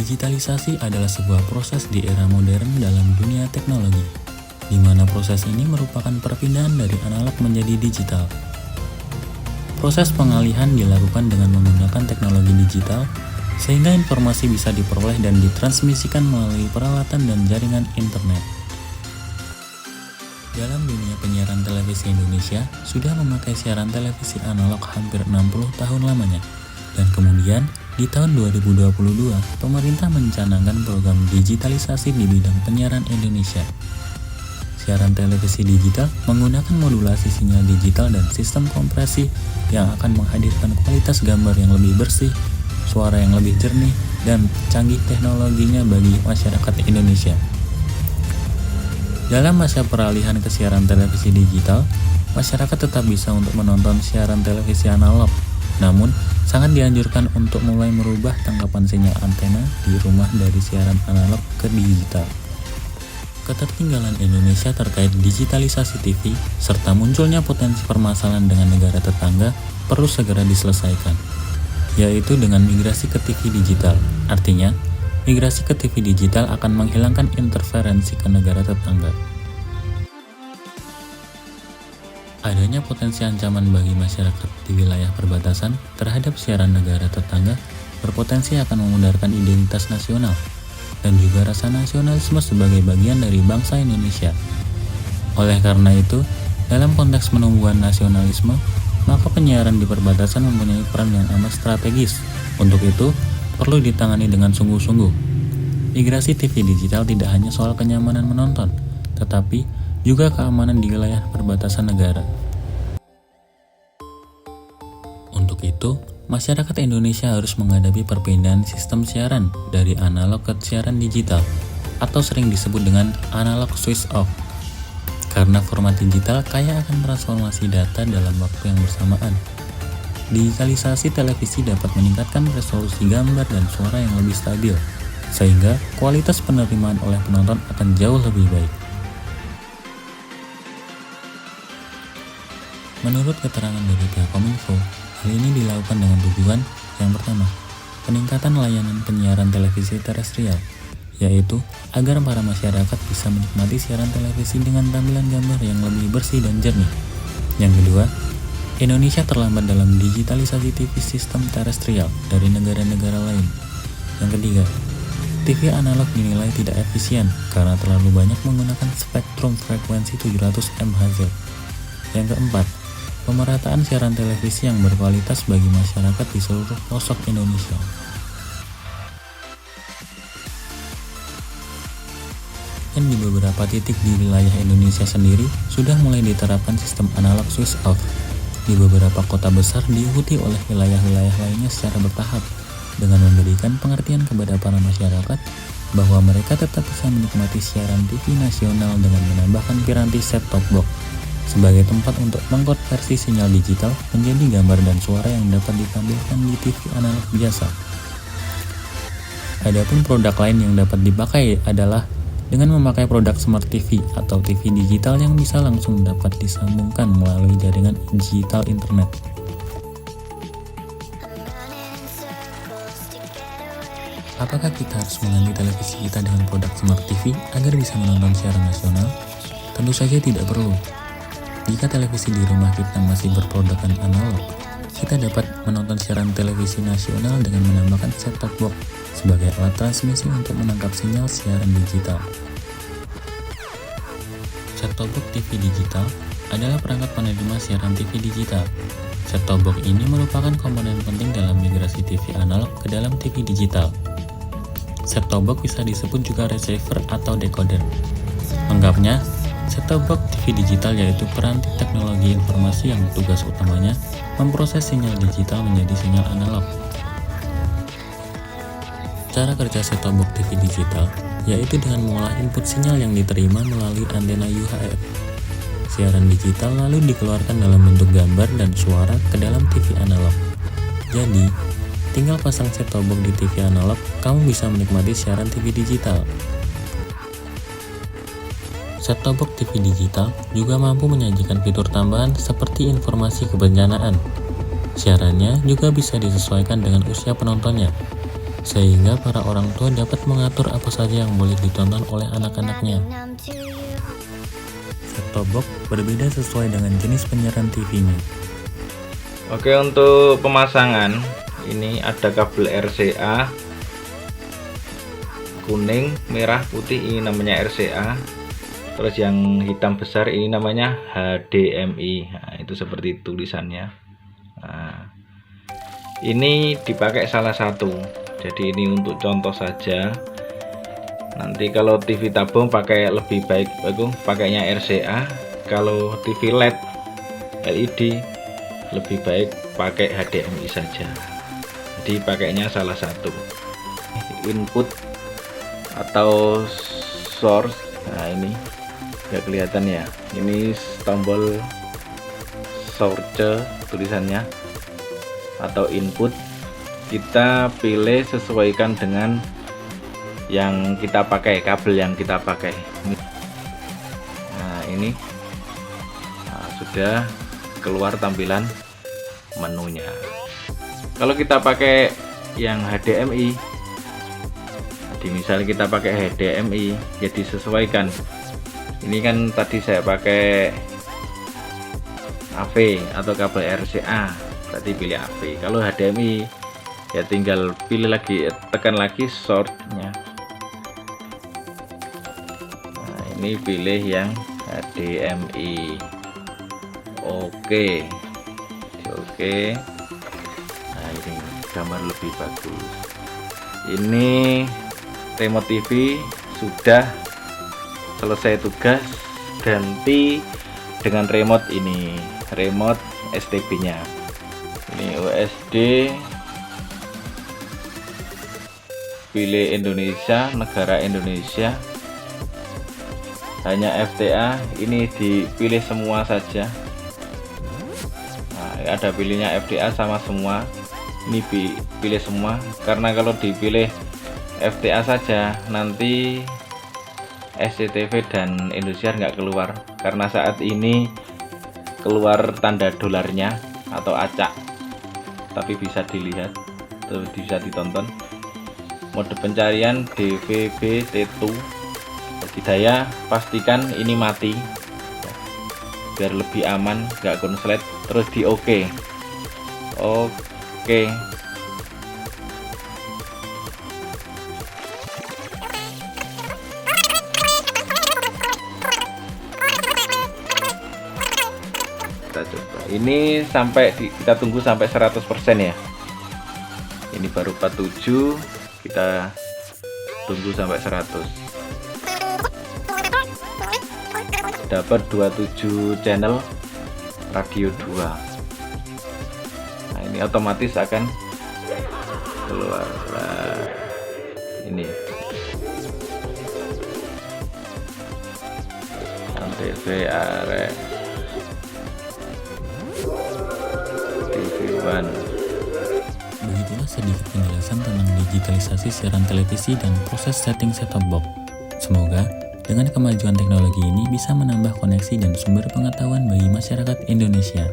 Digitalisasi adalah sebuah proses di era modern dalam dunia teknologi, di mana proses ini merupakan perpindahan dari analog menjadi digital. Proses pengalihan dilakukan dengan menggunakan teknologi digital, sehingga informasi bisa diperoleh dan ditransmisikan melalui peralatan dan jaringan internet. Dalam dunia penyiaran televisi Indonesia, sudah memakai siaran televisi analog hampir 60 tahun lamanya. Dan kemudian, di tahun 2022, pemerintah mencanangkan program digitalisasi di bidang penyiaran Indonesia. Siaran televisi digital menggunakan modulasi sinyal digital dan sistem kompresi yang akan menghadirkan kualitas gambar yang lebih bersih, suara yang lebih jernih, dan canggih teknologinya bagi masyarakat Indonesia. Dalam masa peralihan ke siaran televisi digital, masyarakat tetap bisa untuk menonton siaran televisi analog, namun sangat dianjurkan untuk mulai merubah tangkapan sinyal antena di rumah dari siaran analog ke digital. Ketertinggalan Indonesia terkait digitalisasi TV, serta munculnya potensi permasalahan dengan negara tetangga perlu segera diselesaikan, yaitu dengan migrasi ke TV digital. Artinya, migrasi ke TV digital akan menghilangkan interferensi ke negara tetangga. Adanya potensi ancaman bagi masyarakat di wilayah perbatasan terhadap siaran negara tetangga berpotensi akan memudarkan identitas nasional dan juga rasa nasionalisme sebagai bagian dari bangsa Indonesia. Oleh karena itu, dalam konteks penumbuhan nasionalisme, maka penyiaran di perbatasan mempunyai peran yang amat strategis. Untuk itu, perlu ditangani dengan sungguh-sungguh. Migrasi TV digital tidak hanya soal kenyamanan menonton, tetapi juga keamanan di wilayah perbatasan negara. Untuk itu, masyarakat Indonesia harus menghadapi perpindahan sistem siaran dari analog ke siaran digital, atau sering disebut dengan analog switch off. Karena format digital kaya akan transformasi data dalam waktu yang bersamaan. Digitalisasi televisi dapat meningkatkan resolusi gambar dan suara yang lebih stabil, sehingga kualitas penerimaan oleh penonton akan jauh lebih baik. Menurut keterangan dari pihak Kominfo, hal ini dilakukan dengan tujuan yang pertama, peningkatan layanan penyiaran televisi terestrial, yaitu agar para masyarakat bisa menikmati siaran televisi dengan tampilan gambar yang lebih bersih dan jernih. Yang kedua, Indonesia terlambat dalam digitalisasi TV sistem terestrial dari negara-negara lain. Yang ketiga, TV analog dinilai tidak efisien karena terlalu banyak menggunakan spektrum frekuensi 700 MHz. Yang keempat, pemerataan siaran televisi yang berkualitas bagi masyarakat di seluruh pelosok Indonesia. Dan di beberapa titik di wilayah Indonesia sendiri sudah mulai diterapkan sistem analog switch off. Di beberapa kota besar diikuti oleh wilayah-wilayah lainnya secara bertahap, dengan memberikan pengertian kepada para masyarakat bahwa mereka tetap bisa menikmati siaran TV nasional dengan menambahkan piranti set-top box sebagai tempat untuk mengkonversi sinyal digital menjadi gambar dan suara yang dapat ditampilkan di TV analog biasa. Adapun produk lain yang dapat dipakai adalah dengan memakai produk Smart TV atau TV digital yang bisa langsung dapat disambungkan melalui jaringan digital internet. Apakah kita harus mengganti televisi kita dengan produk Smart TV agar bisa menonton siaran nasional? Tentu saja tidak perlu. Jika televisi di rumah kita masih berprodukkan analog, kita dapat menonton siaran televisi nasional dengan menambahkan set-top box sebagai alat transmisi untuk menangkap sinyal siaran digital. Set-top box TV digital adalah perangkat penerima siaran TV digital. Set-top box ini merupakan komponen penting dalam migrasi TV analog ke dalam TV digital. Set-top box bisa disebut juga receiver atau decoder. Lengkapnya, set-top box TV digital yaitu peranti teknologi informasi yang tugas utamanya memproses sinyal digital menjadi sinyal analog. Cara kerja set-top box TV digital yaitu dengan mengolah input sinyal yang diterima melalui antena UHF. Siaran digital lalu dikeluarkan dalam bentuk gambar dan suara ke dalam TV analog. Jadi, tinggal pasang set-top box di TV analog, kamu bisa menikmati siaran TV digital. Set-top box TV digital juga mampu menyajikan fitur tambahan seperti informasi kebencanaan. Siarannya juga bisa disesuaikan dengan usia penontonnya. sehingga para orang tua dapat mengatur apa saja yang boleh ditonton oleh anak-anaknya. Set-top box berbeda sesuai dengan jenis penyiaran TV-nya. Oke, untuk pemasangan ini ada kabel RCA kuning, merah, putih, ini namanya RCA. Terus yang hitam besar ini namanya HDMI. Nah, itu seperti tulisannya. Nah, ini dipakai salah satu. Jadi ini untuk contoh saja. Nanti kalau TV tabung pakai lebih baik pakainya RCA. Kalau TV LED lebih baik pakai HDMI saja. Jadi pakainya salah satu. Input atau source. Nah, ini nggak kelihatan ya, ini tombol source tulisannya atau input. Kita pilih sesuaikan dengan yang kita pakai, kabel yang kita pakai. Nah, ini sudah keluar tampilan menunya. Kalau kita pakai yang HDMI, jadi misalnya kita pakai HDMI, ya disesuaikan. Ini kan tadi saya pakai AV atau kabel RCA, berarti pilih AV. Kalau HDMI ya tinggal pilih lagi, tekan lagi source-nya. Nah, ini pilih yang HDMI. Oke. Nah, ini gambar lebih bagus. Ini remote TV sudah selesai tugas, ganti dengan remote ini, remote STB nya ini USD, pilih Indonesia, negara Indonesia, hanya FTA, ini dipilih semua saja. Nah, ada pilihnya FTA sama semua, ini pilih semua, karena kalau dipilih FTA saja nanti SCTV dan Indosiar nggak keluar, karena saat ini keluar tanda dolarnya atau acak, tapi bisa dilihat atau bisa ditonton. Mode pencarian DVB-T2. Jadi daya pastikan ini mati biar lebih aman, nggak konslet. Terus di OK. Coba ini kita tunggu sampai 100% ya. Ini baru 47, kita tunggu sampai 100. Dapat 27 channel radio 2. Nah, ini otomatis akan keluar. Nah, ini TV arek TV1. Begitulah sedikit penjelasan tentang digitalisasi siaran televisi dan proses setting set-top box. Semoga dengan kemajuan teknologi ini bisa menambah koneksi dan sumber pengetahuan bagi masyarakat Indonesia.